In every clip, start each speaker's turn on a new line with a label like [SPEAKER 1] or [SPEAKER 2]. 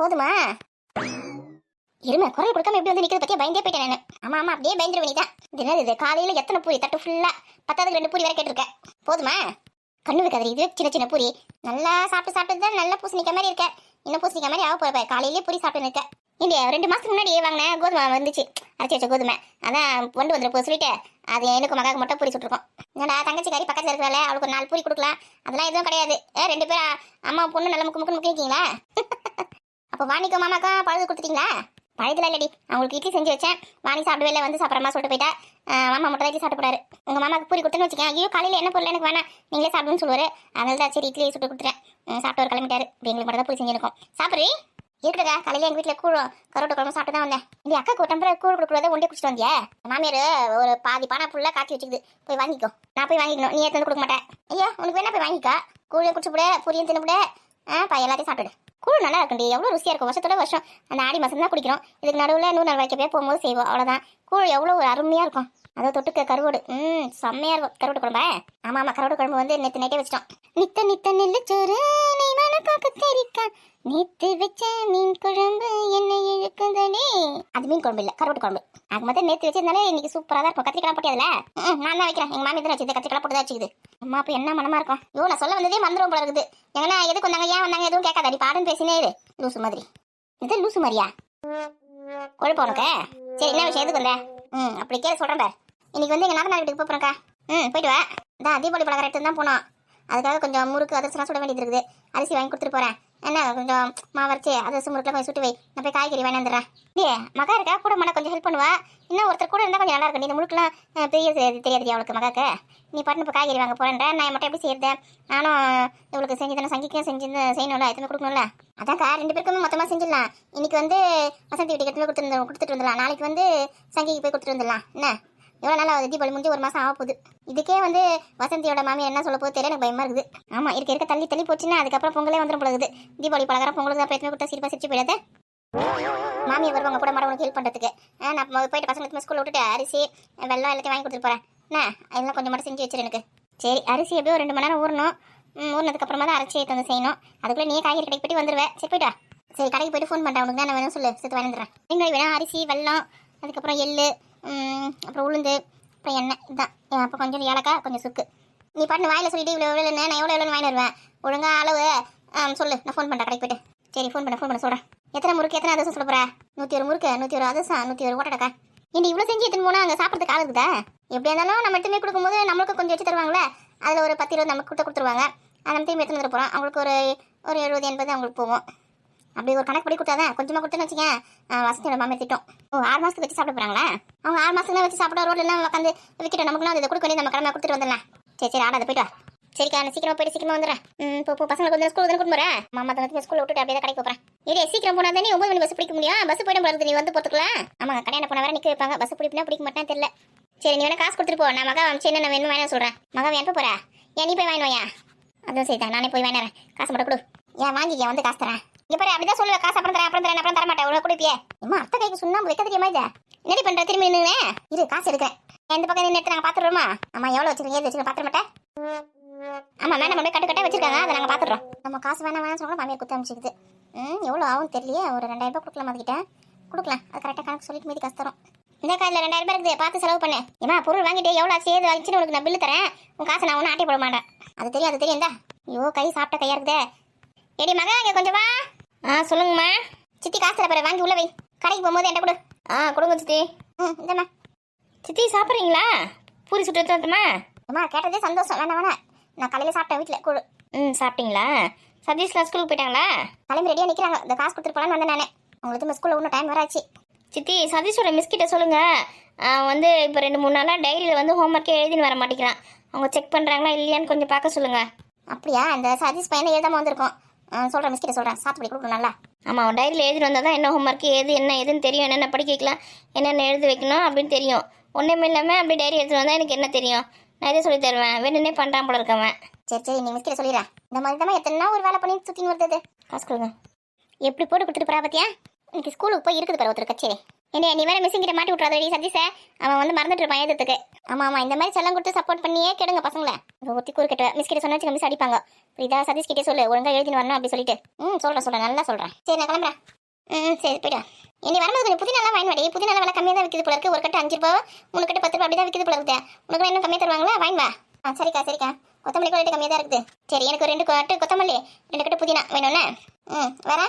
[SPEAKER 1] போதுமா? இருமை குரல் கொடுக்காம எப்படி வந்து நிக்கிறது பத்தியா பயந்தே போயிட்டேன் நான். ஆமா ஆமா அப்படியே பயந்துருவ நீ தான். இது என்னது இது? காலையில எத்தனை பூரி தட்டு ஃபுல்லா 10வது 2 பூரி வரை கேட்டிருக்க. போதுமா? கண்ணு வைக்காத, இது சின்ன சின்ன பூரி. நல்லா சாப்பிட்டு தான் நல்லா பூசணிக்க மாதிரி இருக்க. இன்னும் பூசணிக்க மாதிரி ஆக போற. காலையிலேயே பூரி சாப்பிட்டு இருக்க. இல்லையா 2 மாசத்துக்கு முன்னாடி வாங்கினேன் கோதுமை வந்துச்சு, அரைச்சி வச்ச கோதுமை. அதான் கொண்டு வந்துட போ சொல்லிட்டு அது எனக்கு மகாக்கு மட்டும் பூரி சுட்டுருக்கோம். என்னடா தங்கச்சி காரி பக்கத்துல இருக்கிறாள், அவளுக்கு ஒரு 4 பூரி கொடுக்கலாம். அதெல்லாம் எதுவும் கிடையாது. 2 பேரும் அம்மா பொண்ணு நல்ல முக்கு முக்கிங்களா? அப்போ வாணிக்கும் மாமாக்கும் பழுது கொடுத்துட்டீங்களா? பழதுல இல்லடி, அவங்களுக்கு இட்லி செஞ்சு வச்சேன். வாணி சாப்பிடவே இல்லை, வந்து சாப்பிட்றமா சொல்லிட்டு போயிட்டா. மாமா மட்டும் தான் இட்லி சாப்பிட்டு போறாரு. உங்க மாமாக்கு பூரி கொடுத்துன்னு வச்சுக்கேன். ஐயோ காலையில் என்ன பொருள் எனக்கு வேணாம், நீங்களே சாப்பிடுன்னு சொல்லுவாரு. அதனால தான் சரி இட்லி சுட்டு கொடுத்துறேன். சாப்பிட்டு ஒரு கிளம்பிட்டாரு. எங்களுக்கு மட்டும் தான் பூரி செஞ்சிருக்கோம். சாப்பிட்றீ இருக்குடா. காலையில் எங்கள் வீட்டில் கூழ் கரோட்டை குழம்பு சாப்பிட்டு தான் வந்தேன். இந்த அக்காக்கு டெம்பரரி கூழ் கொடுக்குறத ஒன்றே குடிச்சிட்டு வந்தியா? மாமியார் ஒரு பாதி பானை ஃபுல்லாக காய்ச்சி வச்சுக்குது, போய் வாங்கிக்கோ. நான் போய் வாங்கிக்கணும், நீ எடுத்து கொடுக்க மாட்டேன். ஐயா உனக்கு வேணா போய் வாங்கிக்கா. கூழையும் குடிச்சுவிட, பூரியும் தின்னுவிட. எல்லாத்தையும் சாப்பிடு. கூழ் நல்லா இருக்குண்டி, எவ்வளோ ருசியாக இருக்கும். வருஷத்தோட வருஷம் அந்த ஆடி மாதம் தான் குடிக்கிறோம். இதுக்கு நடுவில் 100 நாள் வைக்க போய் போகும்போது செய்வோம், அவ்வளோதான். கூழ் எவ்வளோ ஒரு அருமையாக இருக்கும். அதை தொட்டுக்க கருவோடு செம்மையாக இருக்கும். கருவோடு குழம்பா? ஆமாம் ஆமாம், கருவோடு குழம்பு வந்து நேற்று நைட்டே வச்சிட்டோம். நித்த நித்த நெல்லு சோறு கத்தரிக்கா நேற்று வச்ச மீன் குழம்பு என்ன இழுக்குதனே. அது மீன் குழம்பு இல்லை, கருவோடு குழம்பு. அது மட்டும் நேற்று வச்சிருந்தாலே இன்னைக்கு சூப்பராக தான் இருக்கும். கத்திரிக்காய் போட்டி அதில் நான் தான் வைக்கிறேன். எங்கள் மாமி தான் வச்சுது, கத்திரிக்காய் போட்டு தான் வச்சுக்குது. அம்மா அப்போ என்ன மனமா இருக்கும். ஐயோ நான் சொல்ல வந்ததே மந்திரம் போல இருக்குது. எங்கன்னா எதுக்கு வந்தாங்க, ஏன் வந்தாங்க எதுவும் கேட்காதாடி, பாடுன்னு பேசினே இரு. லூசு மாதிரி. இது லூசு மாதிரியா கொழுப்பு உனக்கு? சரி என்ன விஷயம், எதுக்கு வந்த? அப்படி கேட்க சொல்கிறேன் பார். இன்னைக்கு வந்து எங்கள் நாத்தனார் வீட்டுக்கு போகிறேன்க்கா. போயிட்டு வா. தீபாவளி பலகாரம் எடுத்து தான் போனோம். அதுக்காக கொஞ்சம் முறுக்கு அதிரசம் சுட வேண்டியது இருக்குது. அரிசி வாங்கி கொடுத்துட்டு போகிறேன். என்ன கொஞ்சம் மாவரைச்சி அதிரசம் முறுக்கில் கொஞ்சம் சுட்டு வை. நான் போய் காய்கறி வாங்கி வந்துடுறேன். இல்லையே மகா இருக்கா கூட, மன கொஞ்சம் ஹெல்ப் பண்ணுவா. இன்னும் ஒருத்தர் கூட இருந்தால் கொஞ்சம் நல்லா இருக்கும். இந்த முறுக்கெல்லாம் பெரிய தெரியாது அவளுக்கு மகாக்கு. நீ பாட்டு இப்போ காய்கறி வாங்க போகிறேன். நான் மட்டும் எப்படி செய்யறது? நானும் இவளுக்கு செஞ்சு தானே, சங்கிக்கும் செஞ்சு செய்யணும்ல, எத்தனை கொடுக்கணும்ல. அதான்க்கா 2 பேருக்குமே மொத்தமாக செஞ்சிடலாம். இன்னைக்கு வந்து வசந்தி வீட்டுக்கு எடுத்து கொடுத்துட்டு வந்துடலாம். நாளைக்கு வந்து சங்கிக்கு போய் கொடுத்துட்டு வந்துடலாம். என்ன எவ்வளோ நாள் ஆகுது? தீபாவளி முடிஞ்சு 1 மாதம் ஆக போகுது. இதுக்கே வந்து வசந்தியோட மாமியார் என்ன சொல்ல போகுது தெரியல, எனக்கு பயமா இருக்குது. ஆமாம் இருக்க தள்ளி போச்சுன்னா அதுக்கப்புறம் பொங்கலே வந்துடும் போகுது. தீபாவளி பலகாரம் பொங்கலுக்கு தான் பிரச்சனை கொடுத்தா சிரிப்பா சிரிச்சு போயிடாது. மாமியார் வருவாங்க கூட மாட உனக்கு ஹெல்ப் பண்ணுறதுக்கு. நான் போயிட்டு பசங்களுக்கு ஸ்கூலில் விட்டுட்டு அரிசி வெள்ளம் எல்லாத்தையும் வாங்கி கொடுத்துட்டு போகிறேன். என்ன எல்லாம் கொஞ்சம் மட்டும் செஞ்சு வச்சிரு எனக்கு. சரி அரிசி எப்படியும் ஒரு 2 மணி நேரம் ஊறணும். ஊறினதுக்கப்புறமா தான் அரைச்சி வந்து செய்யணும். அதுக்குள்ளே நீ காய்கறி கடைக்கு போய்ட்டு வந்துடுவேன். சரி போய்ட்டா. சரி கடைக்கு போய்ட்டு ஃபோன் பண்ணுறேன். உனக்கு தான் வேணும் சொல்லு, சேர்த்து வாங்கிடுறேன். நீங்கள் வேணா அரிசி வெள்ளம், அதுக்கப்புறம் எள்ளு, அப்புறம் உளுந்து, அப்புறம் எண்ணெய். இதுதான். அப்போ கொஞ்சம் ஏலக்காய், கொஞ்சம் சுக்கு. நீ பாட்டு வாயில் சொல்லிட்டு இவ்வளோ எவ்வளோ நான் எவ்வளோன்னு வாங்கி வருவேன். ஒழுங்காக அளவு சொல்லு, நான் ஃபோன் பண்ணுறேன் கடைக்கு போய்ட்டு. சரி ஃபோன் பண்ண சொல்கிறேன். எத்தனை முறுக்கு, எத்தனை அதிரசம் சொல்ல போகிறேன்? 101 முறுக்கு, 101 அதிரசம், 101 ஓட்டடக்கா. இனி இவ்வளோ செஞ்சு எடுத்துன்னு போனால் அங்கே சாப்பிட்றதுக்கு ஆள் இருக்குதா? எப்படியா இருந்தாலும் நம்ம எடுத்துமே கொடுக்கும்போது நம்மளுக்கு கொஞ்சம் வச்சு தருவாங்களே. அதில் ஒரு 10-20 நமக்கு கொடுத்துருவாங்க. அதை நம்ம திரும்பி எடுத்துன்னு போகிறோம். அவங்களுக்கு ஒரு 70-80 அவங்களுக்கு போவோம். அப்படி ஒரு கணக்கு படி கொடுத்தாதான். கொஞ்சமாக கொடுத்துன்னு வச்சுக்கேன். வசதியோட மாமே திட்டம். 6 மாதத்துக்கு வச்சு சாப்பிட போகிறாங்களா? அவங்க 6 மாதத்துக்கு வச்சு சாப்பிட ரோட்லாம் உட்காந்து விற்கிட்டோம். நமக்குலாம் அதை கொடுக்க வேண்டிய நம்ம கடமை கொடுத்துட்டு வந்துடலாம். சரி ஆடாத போய்ட்டு வா. சரிக்கா நான் சீக்கிரமா போயிட்டு சீக்கிரமா வந்துடுறேன். இப்போ பசங்களுக்கு கொஞ்சம் ஸ்கூல் வந்து கூட்டு போகிறேன். மாமா தான் ஸ்கூலில் விட்டுட்டு அப்படியே கடைக்கு போகிறேன். இதே சீக்கிரம் போனால் தானே 9 மணி பஸ் பிடிக்க முடியும். பஸ் போய்ட்டு போகிறது நீ வந்து போத்துக்கலாம். ஆமாங்க கடையான போன வேறு நிற்க வைப்பாங்க. பஸ் பிடிப்பினா பிடிக்க மாட்டேன்னு தெரியல. சரி நீ வேணா காசு கொடுத்துட்டு போ. நான் மகா வச்சு என்ன வேணும் வேணா சொல்கிறேன். மகா எப்போ போகிறேன்? ஏன் நீ போய் வாங்கினுவையா? அதுவும் சரி தான், நானே போய் வாங்கினறேன். காசு மட்டும் கொடு. ஏன் வாங்கிக்க வந்து காசு தரேன். இங்கே பாரு அப்படிதான் சொல்லுவேன். காசு அப்புறம் தர மாட்டேன். உனக்கு கொடுப்பியே. அம்மா அத்தை கைக்கு சுண்ணாம்பு வைக்க தெரியுமா? இதை என்னடி பண்ணுற? திரும்பி நின்று இரு காசு எடுக்கிறேன். எந்த பக்கம் நின்று எடுத்து நாங்கள் பார்த்துடுறோமா? அம்மா எவ்வளோ வச்சுருக்கீங்க, ஏது வச்சுருக்கேன் பார்த்துட மாட்டேன். ஆமாம் மேடம் அப்படியே கட்டு வச்சிருக்காங்க, அதை நாங்கள் பார்த்துடுறோம். நம்ம காசு வேணாம் சொல்ல மாமியார் குத்து அமைச்சிக்குது. எவ்வளோ ஆகும் தெரியலையே. ஒரு 2000 ரூபாய் கொடுக்கலாம். அதுக்கிட்டேன் கொடுக்கலாம். அது கரெக்டாக கணக்கு சொல்லிட்டு மீதி காசு தரோம். இந்த காசில் 2000 ரூபாய் இருக்குது, பார்த்து செலவு பண்ணு. ஏமா பொருள் வாங்கிட்டு எவ்வளோ சேது ஆச்சுன்னு உனக்கு நான் பில்லு தரேன். உன் காசை நான் ஒன்றும் ஆட்டி போட மாட்டேன். அது தெரியும் இந்தா. ஐயோ கை சாப்பிட்ட கையா இருக்குதே. ஏடி மகா இங்கே கொஞ்சம் வா. சொல்லுங்கம்மா. சித்தி காசு தர பாரு, வாங்கி உள்ள வை. கடைக்கு போகும்போது என்கிட்ட கொடு. கொடுங்க சித்தி. இந்தம்மா. சித்தி சாப்பிட்றீங்களா? பூரி சுட்டு எடுத்துமா? அம்மா கேட்டதே சந்தோஷம். வேணாம் நான் காலையில் சாப்பிட்டேன் வீட்டில் கூழ். சாப்பிட்டீங்களா? சதீஷ்லாம் ஸ்கூலுக்கு போயிட்டாங்களா? கிளம்பி ரெடியாக நிற்கிறாங்க. இந்த காசு கொடுத்துட்டு போகலான்னு வந்தேன் நான். உங்களுக்கு ஸ்கூலில் இன்னும் டைம் வராச்சு. சித்தி சதீஷோட மிஸ்கிட்ட சொல்லுங்கள். வந்து இப்போ 2-3 நாளாக டைரியில் வந்து ஹோம்ஒர்க்கே எழுதின்னு வர மாட்டேங்கிறான். அவங்க செக் பண்ணுறாங்களா இல்லையான்னு கொஞ்சம் பார்க்க சொல்லுங்கள். அப்படியா? இந்த சதீஷ் பையனை எழுதாமல் வந்திருக்கோம். சொல்கிறேன் மிஸ்கிட்ட சொல்கிறேன். சாப்பிட்டு கொடுக்கணும் நல்லா. ஆமாம் அவன் டைரியில் எழுதி வந்தால் தான் என்ன ஹோம்ஒர்க்கு எதுன்னு தெரியும். என்னென்ன படிக்க வைக்கலாம், என்னென்ன எழுதி வைக்கணும் அப்படின்னு தெரியும். ஒன்றுமே இல்லாமல் அப்படி டைரி எடுத்துகிட்டு வந்தால் எனக்கு என்ன தெரியும்? நான் எதே சொல்லி தருவேன். வேணுன்னே பண்ணுறான் போல இருக்கவன். சரி நீ மிஸ்கிட்ட சொல்லிடுறேன். இந்த மாதிரி தான் எத்தனை ஒரு வேலை பண்ணி சுற்றின்னு வருது. காசு கொடுங்க. எப்படி போட்டு கொடுத்துட்டு போறா பார்த்தியா? இன்னைக்கு ஸ்கூலுக்கு போய் இருக்குது பாரு ஒருத்தர் கச்சேரி. என்ன நீ வேற மிஸ்ஸிங்கிட்ட மாட்டி விட்றாதடி சதீஷ. அவன் வந்து மறந்துட்டு இருப்பான் எழுதுறதுக்கு. ஆமாம் இந்த மாதிரி செல்லம் கொடுத்து சப்போர்ட் பண்ணியே கெடுங்க பசங்களை. ஒருத்தி கூறு கட்டுவேன். மிஸ்கிட்ட சொன்னா மிஸ் அடிப்பாங்க. இதா சதீஷ் கிட்டே சொல்லு ஒழுங்கா எழுதின்னு வரணும் அப்படி சொல்லிட்டு. சொல்றேன் நல்லா சொல்றேன். சரி நான் கிளம்புறேன். சரி போய்டா. இனி வரும்போது கொஞ்சம் புதினாலாம் வாங்கி வாடி. புதினா விலை கம்மியாக தான் விற்கிது போல இருக்கு. ஒரு கட்டு 5 ரூபா 3 கட்டு 10 ரூபா அப்படி தான் விற்கிது போல இருக்கு. உனக்கு இன்னும் கம்மியாக தருவாங்களா? வாங்கி வா. சரிக்கா கொத்தமல்லி கூட ரேட்டு கம்மியாக தான் இருக்குது. சரி எனக்கு 2 கட்டு கொத்தமல்லி 2 கட்டு புதினா வேணும்னே. வேற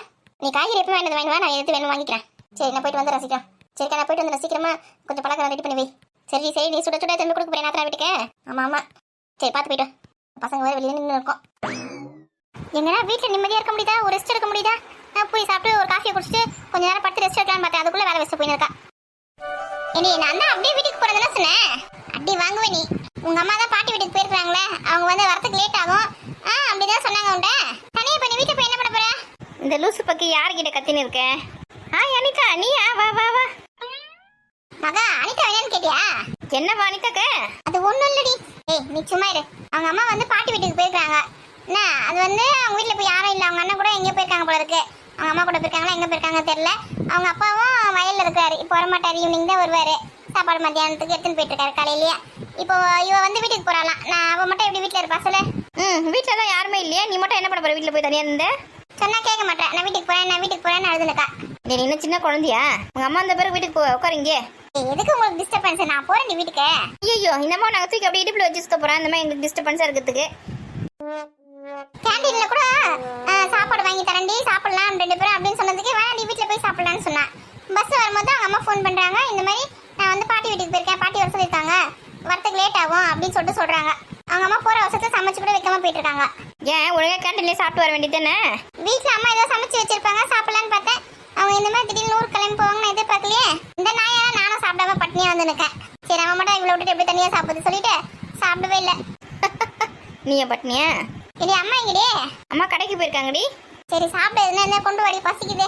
[SPEAKER 1] நீ காய்கறி எப்போ வேணும் வாங்கி வா. நான் எது வேணும் வாங்கிக்கிறேன். சரி நான் போயிட்டு வந்து ரசிக்கிறேன். சரிக்கா நான் போயிட்டு வந்து ரசிக்கிறமா கொஞ்சம் பழக்கம் ரெடி பண்ணி வை. சரி நீ சுட திரும்பி கொடுக்க போறேன் நாத்தனா வீட்டுக்கு. ஆமாம் சரி பார்த்து போயிட்டு. பசங்க வேறு வெளியே நின்று இருக்கோம். எங்கன்னா வீட்டில் நிம்மதியாக இருக்க முடியுதா? ஒரு ரெஸ்ட் எடுக்க முடியுதா? நான் போய் சாப்பிட்டு ஒரு காஃபியை குடிச்சிட்டு கொஞ்ச நேரம் படுத்து ரெஸ்ட் எடுக்கலான்னு பார்த்தேன். அதுக்குள்ளே வேலை வச்சு போயின்னு இருக்கா. இனி நான் தான் அப்படியே வீட்டுக்கு போகிறதுனா சொன்னேன். அப்படி வாங்குவே நீ. உங்கள் அம்மா தான் பாட்டி வீட்டுக்கு போயிருக்காங்களே, அவங்க வந்து வரத்துக்கு லேட் ஆகும். அப்படிதான் சொன்னாங்க உண்ட. தனியாக போய் நீ வீட்டில் போய் என்ன பண்ண போற? இந்த லூசு பக்கி யார்கிட்ட கத்தின்னு இருக்கேன்? அனிதா நீயா? வா வா வா. மகா அனிதா என்னன்னு கேட்டியா? என்னவா அனிதாக்கு? அது ஒன்றும் இல்லடி. நீ சும்மா இரு. அவங்க அம்மா வந்து பாட்டி வீட்டுக்கு போயிருக்காங்க. என்ன அது வந்து அவங்க வீட்டில் போய் யாரும் இல்லை. அவங்க அண்ணன் கூட எங்கேயோ போயிருக்காங்க போல இருக்கு. அவங்க அம்மா கூட போயிருக்காங்களா எங்கே போயிருக்காங்க தெரியல. அவங்க அப்பாவும் வயலில் இருக்காரு. இப்போ வரமாட்டார். ஈவினிங் தான் வருவார். சாப்பாடு மத்தியானத்துக்கு எடுத்துன்னு போயிட்டு இருக்காரு காலையிலேயே. இப்போ இவ வந்து வீட்டுக்கு போறாளாம். நான் அவ மட்டும் எப்படி வீட்டில் இருப்பா சொல்லு? வீட்டில் தான் யாருமே இல்லையா? நீ மட்டும் என்ன பண்ண போற வீட்டில் போய் தனியாக இருந்து? சொன்னா கேட்க மாட்டேன். நான் வீட்டுக்கு போறேன்னு அழுதுனக்கா. நீ இன்னும் சின்ன குழந்தையா? உங்க அம்மா அந்த பேருக்கு வீட்டுக்கு போ உட்காருங்க. எதுக்கு உங்களுக்கு டிஸ்டர்பன்ஸ்? நான் போறேன் நீ வீட்டுக்கு. ஐயோ இன்னமா நாங்கள் தூக்கி அப்படியே இடுப்புல வச்சு சுத்த போறேன். அந்த மாதிரி எங்களுக்கு டிஸ்டர்பன்ஸா இருக்கிறதுக்கு. கேண்டீன்ல கூட சாப்பாடு வாங்கி தரண்டி சாப்பிடலாம் 2 பேரும் அப்படின்னு சொன்னதுக்கு வேணா நீ வீட்டில் போய் சாப்பிடலான்னு சொன்னா. பஸ் வரும்போது அவங்க அம்மா ஃபோன் பண்றாங்க. இந்த மாதிரி நான் வந்து பாட்டி வீட்டுக்கு போயிருக்கேன். பாட்டி வர சொல்லியிருக்காங்க. வரத்துக்கு லேட் ஆகும் அப்படின்னு சொல்றாங்க. அவங்க அம்மா போற அவசரத்தை சமைச்சு கூட வைக்காம போயிட்டு இருக்காங்க. ஏன் ஒழுங்கா கேண்டீன்ல சாப்பிட்டு வர வேண்டியதானே? வீட்டில் அம்மா ஏதோ சமைச்சு வச்சிருப்பாங்க சாப்பிடலான்னு பார்த்தேன். அவங்க இந்த மாதிரி திடீர்னு ஊர் கிளம்பி போவாங்கன்னு எதிர்பார்க்கலையே. இந்த நாயால நானும் சாப்பிடாம பட்னியா வந்து நிற்கேன். சரி அவன் மட்டும் இவ்வளோ விட்டுட்டு எப்படி தனியா சாப்பிடுது சொல்லிட்டு சாப்பிடவே இல்லை. நீ பட்னியா? சரி அம்மா எங்கடி? அம்மா கடைக்கு போயிருக்காங்கடி. சரி சாப்பிட என்ன கொண்டு வாடி பசிக்குது.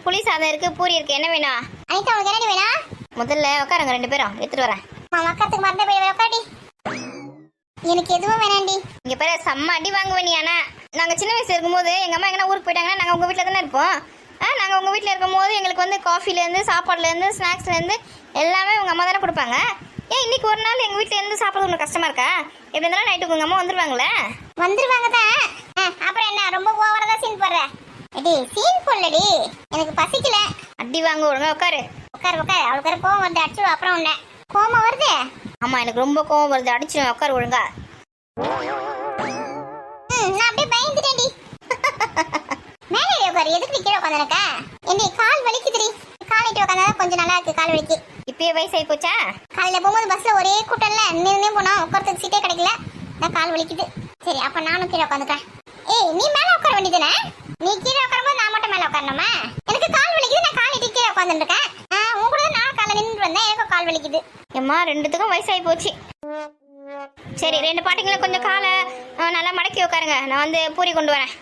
[SPEAKER 1] புளி சாதம் இருக்கு பூரி இருக்கு. என்ன வேணும்? அனிதா உனக்கு என்ன வேணும்? முதல்ல உட்காருங்க 2 பேரும் எடுத்துட்டு வரேன். உட்காரத்துக்கு மறந்து போய் உட்காடி. எனக்கு எதுவும் வேணாண்டி. இங்க பேர செம்ம அடி வாங்குவேன் நீ. ஆனா நாங்க சின்ன வயசுல இருக்கும்போது எங்க அம்மா எங்கன்னா ஊருக்கு போயிட்டாங்கன்னா நாங்க உங்க வீட்டுல தானே இருப்போம். நாங்க உங்க வீட்டுல இருக்கும் போது எங்களுக்கு வந்து காஃபில இருந்து சாப்பாடுல இருந்து ஸ்நாக்ஸ்ல இருந்து எல்லாமே உங்க அம்மா தானே கொடுப்பாங்க. இன்னைக்கு ஒரு நாள் எங்க வீட்டுல இருந்து சாப்பிடுறது உங்களுக்கு கஷ்டமா இருக்கா? எப்படி இருந்தாலும் நைட்டுக்கு உங்க அம்மா வந்துருவாங்களே. வந்துருவாங்க தான். அப்புறம் என்ன ரொம்ப ஓவரா தான் சீன் போடுற? சீன் போடலடி, எனக்கு பசிக்கல. அடி வாங்க ஒழுங்கா உட்காரு. அவளுக்கு கோவம் வருது அடிச்சு. அப்புறம் உன்ன கோவம் வருது? ஆமா எனக்கு ரொம்ப கோவம் வருது. அடிச்சு உட்காரு ஒழுங்கா. நான் அப்படியே பயந்துட்டேன்டி. மேலே உட்காரு. எதுக்கு கீழே உட்காந்துருக்க? என்னடி கால் வலிக்குதுடி. காலிட்டு உட்காந்தா கொஞ்சம் நல்லா இருக்கு. கால் வலிக்கு. இப்பயே வயசாகி போச்சா? காலையில போகும்போது பஸ்ல ஒரே கூட்டம்ல நின்று போனோம். உட்காரத்துக்கு சீட்டே கிடைக்கல. நான் கால் வலிக்குது. சரி அப்ப நானும் கீழே உட்காந்துக்கிறேன். நீ மேல உட்கார வேண்டியதுனே. நீ கீழே உட்காரும்போது நான் மட்டும் மேல உட்காரணுமா? எனக்கு கால் வலிக்குது. நான் காலிட்டு கீழே உட்காந்துட்டு இருக்கேன். உன் கூட நான் காலை நின்று வந்தேன். எனக்கும் கால் வலிக்குது. எம்மா 2த்துக்கும் வயசாகி போச்சு. சரி 2 பாட்டிங்களும் கொஞ்சம் காலை நல்லா மடக்கி உட்காருங்க. நான் வந்து பூரி கொண்டு வரேன்.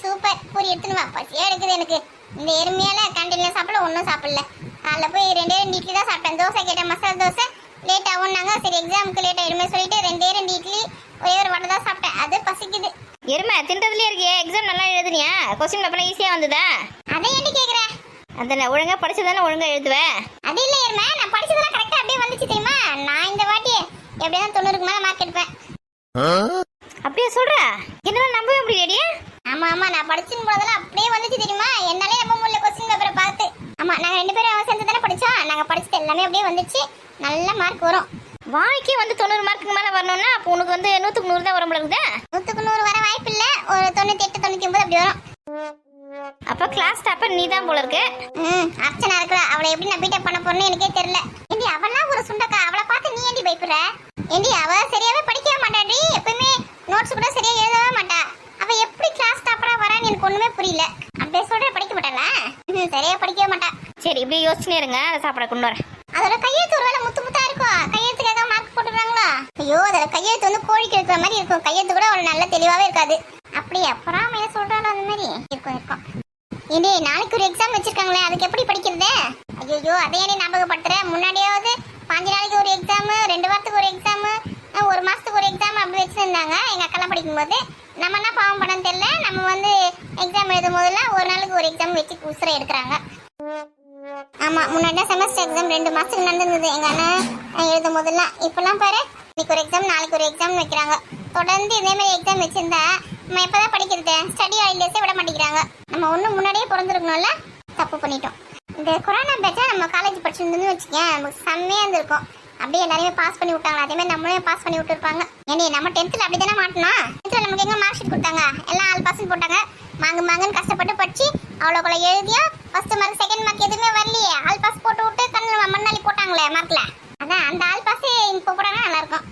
[SPEAKER 1] சூப்பர். பூரி எடுத்துன்னு வா. பசியா எடுக்குது எனக்கு. இந்த எருமையால கேண்டீன்ல சாப்பிட ஒன்றும் சாப்பிடல. காலைல போய் 2 இட்லி தான் சாப்பிட்டேன். தோசை கேட்டேன். மசாலா தோசை லேட் ஆகும்னாங்க. சரி எக்ஸாமுக்கு லேட் ஆயிடுமே சொல்லிட்டு 2 இட்லி ஒரே ஒரு வடை தான் சாப்பிட்டேன். அது பசிக்குது. எருமை தின்றதுலயே இருக்கியே. எக்ஸாம் நல்லா எழுதுனியா? கொஸ்டின் பேப்பர் ஈஸியா வந்ததா? அதை என்ன கேக்குறேன்? அத ஒழுங்கா படிச்சதானே ஒழுங்கா எழுதுவேன். அது இல்ல எருமை, நான் படிச்சதெல்லாம் கரெக்டா அப்படியே வந்துச்சு தெரியுமா? நான் இந்த வாட்டி எப்படிதான் 90க்கு மேல மார்க் எடுப்பேன். அப்படியே சொல்ற? என்னால நம்பவே முடியலையே. ஆமா நான் படிச்சும் போதெல்லாம் அப்படியே வந்துச்சு தெரியுமா? என்னாலே நம்ப முடியல கொஸ்டின் பேப்பரை பார்த்து. ஆமா நாங்க 2 பேரும் சேர்ந்து தானே படிச்சோம். நாங்க படிச்சது எல்லாமே அப்படியே வந்துச்சு. நல்ல மார்க் வரும். வாய்க்கே வந்து 90 மார்க்குக்கு மேல வரணும்னா அப்போ உனக்கு வந்து 100க்கு 100 தான் வரும் போல இருக்குது. 100க்கு 100 வர வாய்ப்பு இல்ல. ஒரு 98 99 அப்படி வரும். அப்ப கிளாஸ் டாப்பர் நீ தான் போல இருக்கு. அர்ச்சனா இருக்கா. அவளை எப்படி நான் பீட் பண்ண போறேன்னு எனக்கே தெரியல. ஏண்டி அவளாம் ஒரு சுண்டக்கா. அவளை பார்த்து நீ ஏண்டி பயப்படுற? ஏண்டி அவ சரியாவே படிக்கவே மாட்டாடி. எப்பவுமே நோட்ஸ் கூட சரியா எழுதவே மாட்டா. அவ எப்படி கிளாஸ் டாப்பரா வரான்னு எனக்கு ஒண்ணுமே புரியல. அப்படியே சொல்ற படிக்க மாட்டாளா? சரியா படிக்கவே மாட்டா. சரி இப்படி யோசிச்சுனே இருங்க. அதை சாப்பிட கொண்டு வரேன். அதோட கையெழுத்து ஒருவேளை முத்தா இருக்கும். கையெழுத்துக்காக மார்க் போட்டுறாங்களா? ஐயோ அதோட கையெழுத்து வந்து கோழிக்கு இருக்கிற மாதிரி இருக்கும். கையெழுத்து கூட அவள் நல்ல தெளிவாவே இருக்காது. அப்படியே அப்புறம் என்ன சொல்றாளோ அந்த மாதிரி இருக்கும். ஏண்டி நாளைக்கு ஒரு எக்ஸாம் வச்சிருக்காங்களே, அதுக்கு எப்படி படிக்கிறது? ஐயோ அதையே ஞாபகப்படுத்துறேன். முன்னாடியாவது 5 நாளைக்கு ஒரு எக்ஸாமு, 2 வாரத்துக்கு ஒரு எக்ஸாமு, 1 மாசத்துக்கு ஒரு எக்ஸாம் அப்படி வச்சிருந்தாங்க எங்க அக்கெல்லாம் படிக்கும்போது. நம்ம என்ன பாவம் பண்ண தெரியல. நம்ம வந்து எக்ஸாம் எழுதும் போதெல்லாம் ஒரு நாளுக்கு ஒரு எக்ஸாம் வச்சு உசுரை எடுக்கிறாங்க. ஆமா முன்னாடி செமஸ்டர் எக்ஸாம் 2 மாசத்துக்கு நடந்திருந்தது எங்க அண்ணன் எழுதும் போதெல்லாம். இப்பெல்லாம் பாரு இன்னைக்கு ஒரு எக்ஸாம் நாளைக்கு ஒரு எக்ஸாம் வைக்கிறாங்க. தொடர்ந்து இதே மாதிரி எக்ஸாம் வச்சிருந்தா நம்ம எப்பதான் படிக்கிறது? ஸ்டடி ஹாலிடேஸே விட மாட்டேங்கிறாங்க. நம்ம ஒன்றும் முன்னாடியே பிறந்திருக்கணும்ல, தப்பு பண்ணிட்டோம். இந்த கொரோனா பேட்சா நம்ம காலேஜ் படிச்சிருந்தோம்னு வச்சுக்கேன், நமக்கு செம்மையா இருந்திருக்கும். அப்படியே எல்லாரையுமே பாஸ் பண்ணி விட்டாங்க. அதே மாதிரி நம்மளே பாஸ் பண்ணி விட்டுருப்பாங்க. ஏன்னா நம்ம 10th அப்படி தானே மாட்டோம். 10th நமக்கு எங்க மார்க் ஷீட் கொடுத்தாங்க, எல்லாம் ஆல் பாஸ் போட்டாங்க. மாங்கன்னு கஷ்டப்பட்டு படிச்சு அவ்வளோக்குள்ள எழுதியா ஃபர்ஸ்ட் மார்க் செகண்ட் மார்க் எதுவுமே வரலையே, ஆல் பாஸ் போட்டு விட்டு கண்ணில் மண்ணாளி போட்டாங்களே மார்க்ல. அதான் அந்த ஆல் பாஸ் இப்போ போட்டாங்கன்னா நல்லா இருக்கும்.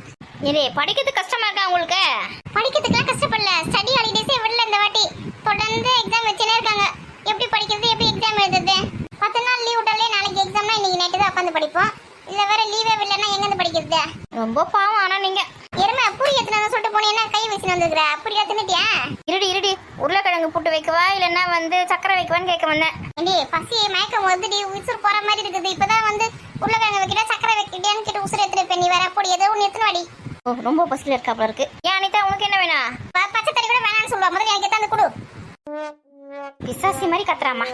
[SPEAKER 2] இது படிக்கிறது கஷ்டமா இருக்கா உங்களுக்கு?
[SPEAKER 1] படிக்கிறதுக்குலாம் கஷ்டப்படல, ஸ்டடி ஹாலிடேஸே விடல இந்த வாட்டி. தொடர்ந்து எக்ஸாம் வச்சுனே இருக்காங்க. எப்படி படிக்கிறது, எப்படி எக்ஸாம் எழுதுறது? 10 நாள் லீவ் விட்டாலே நாளைக்கு எக்ஸாம்னா இன்னைக்கு நைட்டு தான் உட்காந்து படிப்போம். இல்ல வேற லீவே விடலன்னா எங்கேருந்து படிக்கிறது?
[SPEAKER 2] ரொம்ப பாவம். ஆனா நீங்க
[SPEAKER 1] எருமை பூரி எத்தனை சொல்லிட்டு போனீங்கன்னா கை வச்சு வந்துருக்குற. பூரி தின்னுட்டியா?
[SPEAKER 2] இருடி உருளைக்கிழங்கு புட்டு வைக்கவா இல்லைன்னா சக்கரை வைக்கவான்னு கேட்க வந்தேன்.
[SPEAKER 1] ஏண்டி பசி மயக்கம் வந்துடி உசுறு போற மாதிரி இருக்குது. இப்பதான் உருளைக்கிழங்கு வைக்கிட்டா சக்கரை வைக்கிட்டியான்னு கேட்டு உசுறு எடுத்துட்டு நீ வேற அப்படி ஏதோ ஒன்று எத்தனை வாடி.
[SPEAKER 2] ஓ, ரொம்ப பசியில் இருக்காப்ல இருக்கு. ஏன் அனிதா, உனக்கு என்ன வேணும்?
[SPEAKER 1] பச்சை தண்ணி கூட வேணாம்னு சொல்லுவா. முதல்ல எனக்கு எத்தாந்து கொடு.
[SPEAKER 2] பிசாசி மாதிரி கத்துறாமா.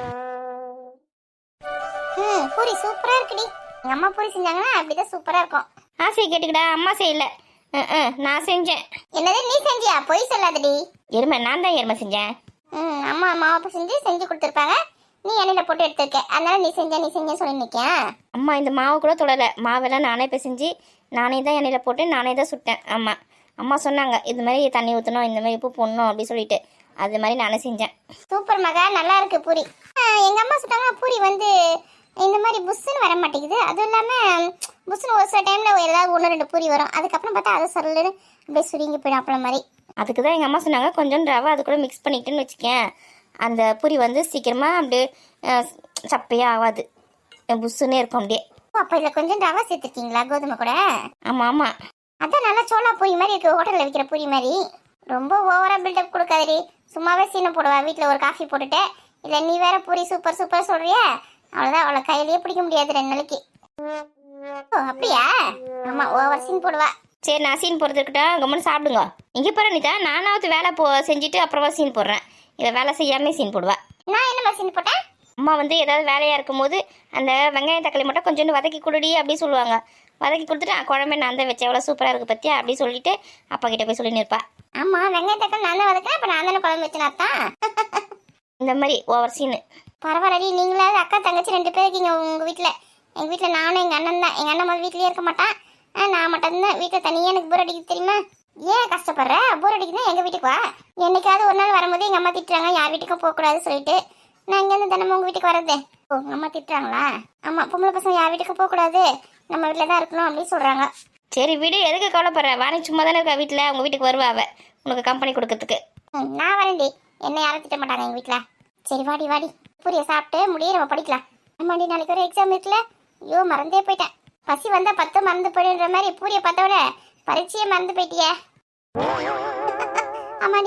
[SPEAKER 1] பூரி சூப்பரா இருக்குடி. எங்க அம்மா பூரி செஞ்சாங்கன்னா அப்படிதான் சூப்பரா இருக்கும்.
[SPEAKER 2] ஆசையை கேட்டுக்கிட்டா அம்மா செய்யல, நான் செஞ்சேன்.
[SPEAKER 1] என்னது நீ செஞ்சியா? பொய் சொல்லாதடி.
[SPEAKER 2] எருமை, நான் தான் எருமை செஞ்சேன்.
[SPEAKER 1] அம்மா மாவு செஞ்சு கொடுத்துருப்பாங்க, நீ எண்ணெயில போட்டு எடுத்துருக்க. அதனால நீ செஞ்ச சொல்லி நிக்கேன்.
[SPEAKER 2] அம்மா இந்த மாவு கூட தொடலை. மாவெல்லாம் நானே பிசைஞ்சு நானே தான் எண்ணெயில் போட்டு நானே தான் சுட்டேன். அம்மா சொன்னாங்க இது மாதிரி தண்ணி ஊற்றணும், இந்த மாதிரி உப்பு போடணும் அப்படி சொல்லிட்டு, அது மாதிரி நானே செஞ்சேன்.
[SPEAKER 1] சூப்பர் மகா, நல்லா இருக்கு பூரி. எங்க அம்மா சொன்னாங்க பூரி இந்த மாதிரி புஷ்ஷுன்னு வர மாட்டேங்குது. அதுவும் இல்லாமல் புஷ்ஷுன்னு ஒரு சில டைமில் ஏதாவது 1-2 பூரி வரும். அதுக்கப்புறம் பார்த்தா அதை சொல்லுன்னு அப்படியே சுருங்கி போயிடும் அப்பள மாதிரி.
[SPEAKER 2] அதுக்கு தான் எங்கள் அம்மா சொன்னாங்க கொஞ்சம் ரவை அது கூட மிக்ஸ் பண்ணிக்கிட்டுன்னு வச்சுக்கேன், அந்த பூரி சீக்கிரமாக அப்படியே சப்பையாக ஆகாது, புஷ்ஷுன்னே இருக்கும் அப்படியே.
[SPEAKER 1] அப்போ இதில் கொஞ்சம் ரவை சேர்த்துருக்கீங்களா கோதுமை கூட?
[SPEAKER 2] ஆமாம்.
[SPEAKER 1] அதான் நல்லா சோளா பூரி மாதிரி இருக்குது, ஹோட்டலில் விற்கிற பூரி மாதிரி. ரொம்ப ஓவராக பில்டப் கொடுக்காதடி. சும்மாவே சீனை போடுவா வீட்டில் ஒரு காஃபி போட்டுட்டு. இல்லை நீ வேற பூரி சூப்பர் சொல்றியே, அவ்வளோதான். அவளை கையிலேயே பிடிக்க முடியாது 2 நாளைக்கு. ஓ அப்படியா? ஆமாம், ஓவர் சீன் போடுவா.
[SPEAKER 2] சரி, நான் சீன் போடுறதுக்கிட்டா கம்மனு சாப்பிடுங்க. இங்கே பாரு அனிதா, நானாவது வேலை செஞ்சுட்டு அப்புறமா சீன் போடுறேன். இதை வேலை செய்யாமல் சீன் போடுவா.
[SPEAKER 1] நான் என்னம்மா சீன் போட்டேன்?
[SPEAKER 2] அம்மா ஏதாவது வேலையாக இருக்கும்போது அந்த வெங்காயம் தக்காளி மட்டும் கொஞ்சோண்டு வதக்கி கொடுடி அப்படி சொல்லுவாங்க. வதக்கி கொடுத்துட்டு குழம்பு நான் தான் வச்சேன், எவ்வளோ சூப்பராக இருக்குது பற்றியா அப்படி சொல்லிட்டு அப்பா கிட்ட போய் சொல்லி நிற்பா.
[SPEAKER 1] ஆமாம், வெங்காயம் தக்காளி நான் தான் வதக்கேன், அப்போ நான் தானே குழம்பு வச்சேனாத்தான்.
[SPEAKER 2] இந்த மாதிரி ஓவர் சீனு.
[SPEAKER 1] பரவாயில்லடி, நீங்களாவது அக்கா தங்கச்சி 2 பேர் இருக்கீங்க உங்கள் வீட்டில். எங்கள் வீட்டில் நானும் எங்கள் அண்ணன் தான். எங்கள் அண்ணன் முதல் வீட்லேயே இருக்க மாட்டான், நான் மட்டும்தான் வீட்டில் தனியாக. எனக்கு போர் அடிக்குது தெரியுமா? ஏன் கஷ்டப்படுற? போர் அடிக்குதுன்னா எங்கள் வீட்டுக்கு வா. என்னைக்காவது ஒரு நாள் வரும்போது எங்கள் அம்மா திட்டுறாங்க யார் வீட்டுக்கும் போகக்கூடாது சொல்லிட்டு. நான் இங்கேருந்து தினமும் உங்கள் வீட்டுக்கு வரது. ஓ, உங்கள் அம்மா திட்டுறாங்களா? ஆமாம், பொம்பளை பசங்க யார் வீட்டுக்கும் போகக்கூடாது, நம்ம வீட்டில் தான் இருக்கணும் அப்படின்னு சொல்கிறாங்க.
[SPEAKER 2] சரி வீடு, எதுக்கு கவலைப்படுற? வாணி சும்மா தானே இருக்கா வீட்டில், உங்கள் வீட்டுக்கு வருவாவ உனக்கு கம்பெனி கொடுக்கறதுக்கு.
[SPEAKER 1] நான் வரேன்டி, என்ன யாரும் திட்ட மாட்டாங்க எங்கள் வீட்டில். சரி வாடி புரிய சாப்பிட்டு முடிய நம்ம படிக்கலாம். ஆமாடி, நாளைக்கு ஒரு எக்ஸாம் இருக்குல்ல. ஐயோ மறந்தே போயிட்டேன். பசி வந்தா 10 மறந்து போயிடுன்ற மாதிரி பூரிய பார்த்தோட பரீட்சையே மறந்து போயிட்டியே.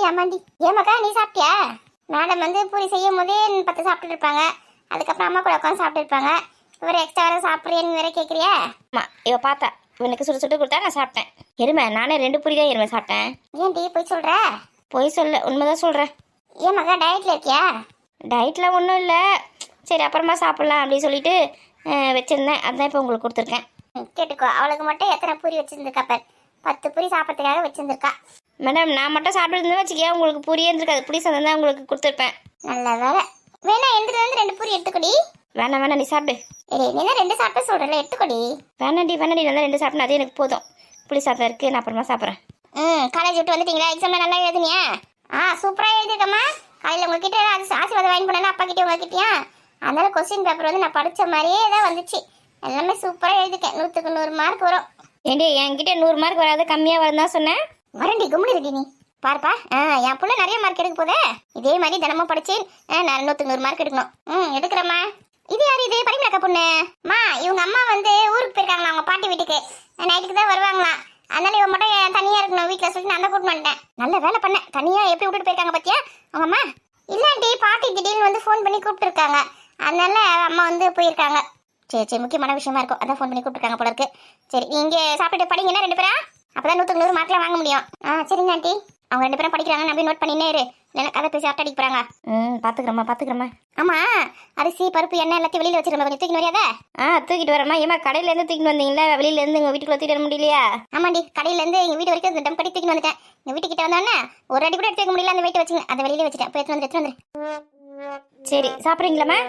[SPEAKER 1] ஆமாண்டி. ஏமாக்கா நீ சாப்பிட்டியா? மேடம் பூரி செய்யும் போதே 10 சாப்பிட்டு இருப்பாங்க. அதுக்கப்புறம் அம்மா கூட உட்காந்து சாப்பிட்டு இருப்பாங்க. இவரை எக்ஸ்ட்ரா வேற சாப்பிட்றியன்னு வேற கேட்குறியா?
[SPEAKER 2] ஆமாம், இவ பார்த்தா எனக்கு சுட்டு கொடுத்தா நான் சாப்பிட்டேன். எருமை, நானே 2 பூரி தான் எருமை சாப்பிட்டேன்.
[SPEAKER 1] ஏன்டி போய் சொல்ற?
[SPEAKER 2] போய் சொல்ல, உண்மைதான் சொல்கிறேன்.
[SPEAKER 1] ஏமாக்கா டயட்ல இருக்கியா?
[SPEAKER 2] டயட்டில் ஒன்றும் இல்லை, சரி அப்புறமா சாப்பிட்லாம் அப்படின்னு சொல்லிட்டு வச்சுருந்தேன். அதுதான் இப்போ உங்களுக்கு கொடுத்துருக்கேன்.
[SPEAKER 1] கேட்டுக்கோ, அவளுக்கு மட்டும் எத்தனை பூரி வச்சுருந்துருக்கா பார். 10 பூரி சாப்பிட்றதுக்காக வச்சுருந்துருக்கா.
[SPEAKER 2] மேடம், நான் மட்டும் சாப்பிட்டு வச்சுக்கேன், உங்களுக்கு பூரியே இருந்திருக்காது. புளி சாதம் தான் உங்களுக்கு கொடுத்துருப்பேன்.
[SPEAKER 1] நல்ல வேலை. வேணா எந்திரிலேருந்து 2 பூரி எடுத்துக்கொடி.
[SPEAKER 2] வேணாம் நீ சாப்பிடு.
[SPEAKER 1] நீ தான் 2 சாப்பிட்டு சொல்கிறல, எடுத்துக்கொடி.
[SPEAKER 2] வேணாண்டி நல்லா 2 சாப்பிட்டேன், அது எனக்கு போதும். புளி சாதம் இருக்குது, நான் அப்புறமா சாப்பிட்றேன்.
[SPEAKER 1] காலேஜ் விட்டு வந்துட்டீங்களா? எக்ஸாம்ல நல்லா எழுதுனியா? சூப்பராக எழுதிருக்கம்மா. காலையில் உங்ககிட்ட ஆசீர்வாதம் வாங்கி போனேன்னா அப்பா கிட்டே உங்ககிட்டயா. அதனால கொஸ்டின் பேப்பர் நான் படித்த மாதிரியே தான் வந்துச்சு. எல்லாமே சூப்பராக எழுதிக்கேன். 100க்கு 100 மார்க் வரும்.
[SPEAKER 2] ஏண்டி என்கிட்ட 100 மார்க் வராது, கம்மியாக வரும் தான் சொன்னேன்.
[SPEAKER 1] வரண்டி கும்முடி ரெடி நீ பாருப்பா. என் பிள்ளை நிறைய மார்க் எடுக்க போதே. இதே மாதிரி தினமும் படிச்சு நான் 100க்கு 100 மார்க் எடுக்கணும். எடுக்கிறேம்மா. இது யார்? இது பரிமளக்கா பொண்ணுமா. இவங்க அம்மா ஊருக்கு போயிருக்காங்களா, அவங்க பாட்டி வீட்டுக்கு. நைட்டுக்கு தான் வருவாங்களாம். அதனால இவன் மட்டும் தனியா இருக்கணும் வீட்டில் சொல்லிட்டு நான் தான் கூட்டு வந்துட்டேன். நல்ல வேலை பண்ணேன். தனியா எப்படி விட்டுட்டு போயிருக்காங்க பத்தியா அவங்க அம்மா? இல்லாண்டி பாட்டி திடீர்னு ஃபோன் பண்ணி கூப்பிட்டு இருக்காங்க. அதனால அம்மா போயிருக்காங்க. சரி முக்கியமான விஷயமா இருக்கும், அதான் ஃபோன் பண்ணி கூப்பிட்டுருக்காங்க போல இருக்கு. சரி நீங்க சாப்பிட்டு படிங்கன்னா 2 பேரா, அப்பதான் 100க்கு 100 மார்க்லாம் வாங்க முடியும். சரிங்க ஆண்டி. அவங்க 2 பேரும் படிக்கிறாங்க, அப்படியே நோட் பண்ணினே இரு. இல்லைன்னா கதை பேசி அரட்டை அடிக்க போறாங்க.
[SPEAKER 2] பார்த்துக்கிறேம்மா.
[SPEAKER 1] ஆமா, அரிசி பருப்பு எண்ணெய் எல்லாத்தையும் வெளியில வச்சிருந்தேன், கொஞ்சம் தூக்கி வரையாத.
[SPEAKER 2] தூக்கிட்டு வரேம்மா. ஏமா கடையிலேருந்து தூக்கிட்டு வந்தீங்களா? வெளியிலேருந்து எங்கள் வீட்டுக்குள்ள தூக்கிட்டு வர முடியலையா?
[SPEAKER 1] ஆமாண்டி, கடையில இருந்து எங்க வீடு வரைக்கும் டம் கட்டி தூக்கி வந்துட்டேன். எங்க வீட்டு கிட்ட வந்தோடனே ஒரு அடி கூட எடுத்து வைக்க முடியல, அந்த வெயிட் வச்சுங்க. அதை வெளியில வச்சுட்டேன். போய் எடுத்து வந்து.
[SPEAKER 2] சரி, சாப்பிட்றீங்களாம்மா?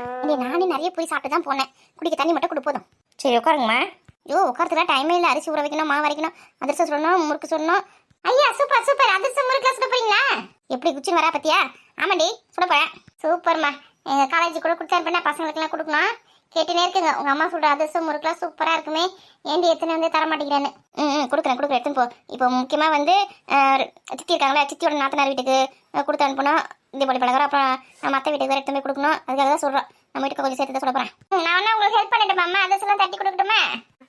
[SPEAKER 1] நானே நிறைய போய் சாப்பிட்டு தான் போனேன். குடிக்க தண்ணி மட்டும் கொடு போதும்.
[SPEAKER 2] சரி, உட்காருங்கம்மா.
[SPEAKER 1] ஐயோ, உட்காரத்துலாம் டைமே இல்லை. அரிசி ஊற வைக்கணும், மாவு அரைக்கணும், அதிரசம் சொல்லணும், முறுக்கு சொல்லணும். ஐயா சூப்பர், அதிரசம் முறுக்குலாம் சுட போறீங்களா? எப்படி குச்சின்னு வரா பத்தியா? ஆமாண்டி, சுட போறேன். சூப்பர்மா. எங்க காலேஜ் கூட கொடுத்தா பண்ண பசங்களுக்குலாம் கொடுக்கணும். கேட்டுனே இருக்குங்க, உங்க அம்மா சொல்ற அதிரசம் முறுக்குலாம் சூப்பரா இருக்குமே, ஏண்டி எத்தனை வந்து தர மாட்டேங்கிறேன்னு. கொடுக்குறேன் எடுத்துன்னு போ. இப்போ முக்கியமா வந்து சித்தி இருக்காங்களா, சித்தியோட நாத்தனார் வீட்டுக்கு கொடுத்து அனுப்பணும். தீபாவளி பலகாரம். அப்புறம் நம்ம அத்தை வீட்டுக்கு வேற எடுத்து போய் கொடுக்கணும். அதுக்காக தான் சொல்றோம். நம்ம வீட்டுக்கு கொஞ்சம் சேர்த்து சொல்ல போறேன். நான் வேணா உங்களுக்கு ஹெல்ப் பண்ணிட்டேன் அம்மா. அதிரசம் தட்டி கொடுக்கட்டுமா?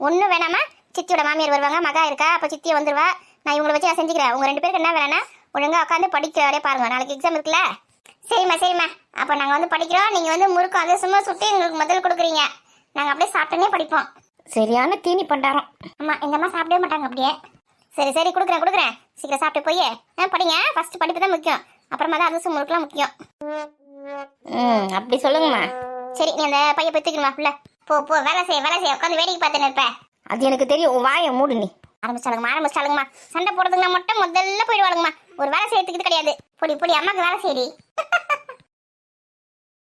[SPEAKER 1] ஒன்றும் வேணாமா. சித்தியோட மாமியார் வருவாங்க, மகா இருக்கா, அப்போ சித்தியை வந்துருவா. நான் இவங்களை வச்சு நான் செஞ்சுக்கிறேன். உங்க 2 பேருக்கு என்ன வேணா ஒழுங்கா உட்காந்து படிக்கிறே பாருங்க. நாளைக்கு எக்ஸாம் இருக்குல்ல. சரிம்மா. அப்போ நாங்கள் வந்து படிக்கிறோம். நீங்கள் வந்து முறுக்கு அதிரசமா சுட்டு எங்களுக்கு முதல் கொடுக்குறீங்க. நாங்கள் அப்படியே சாப்பிட்டுனே படிப்போம்.
[SPEAKER 2] சரியான தீனி பண்டாரம்.
[SPEAKER 1] ஆமாம், எங்கள் அம்மா சாப்பிடவே மாட்டாங்க அப்படியே. சரி, கொடுக்குறேன். சீக்கிரம் சாப்பிட்டு போய் படிங்க. ஃபர்ஸ்ட் படிப்பு தான் முக்கியம், அப்புறமா தான் அதிரசம் முறுக்குலாம் முக்கியம்.
[SPEAKER 2] அப்படி சொல்லுங்கம்மா.
[SPEAKER 1] சரி, நீ அந்த பையன் போய் தூக்கிடுமா உள்ள. போ வேலை செய்ய உட்காந்து வேடிக்கை பார்த்துன்னு இருப்ப.
[SPEAKER 2] அது எனக்கு தெரியும். உன் வாயை மூடு நீ.
[SPEAKER 1] ஆரம்பிச்சாலுங்கம்மா. சண்டை போடுறதுக்குன்னா மட்டும் முதல்ல போயிடுவாளுங்கம்மா. ஒரு வேலை செய்யறதுக்கு கிடையாது. பொடி அம்மாக்கு வேலை செய்யடி.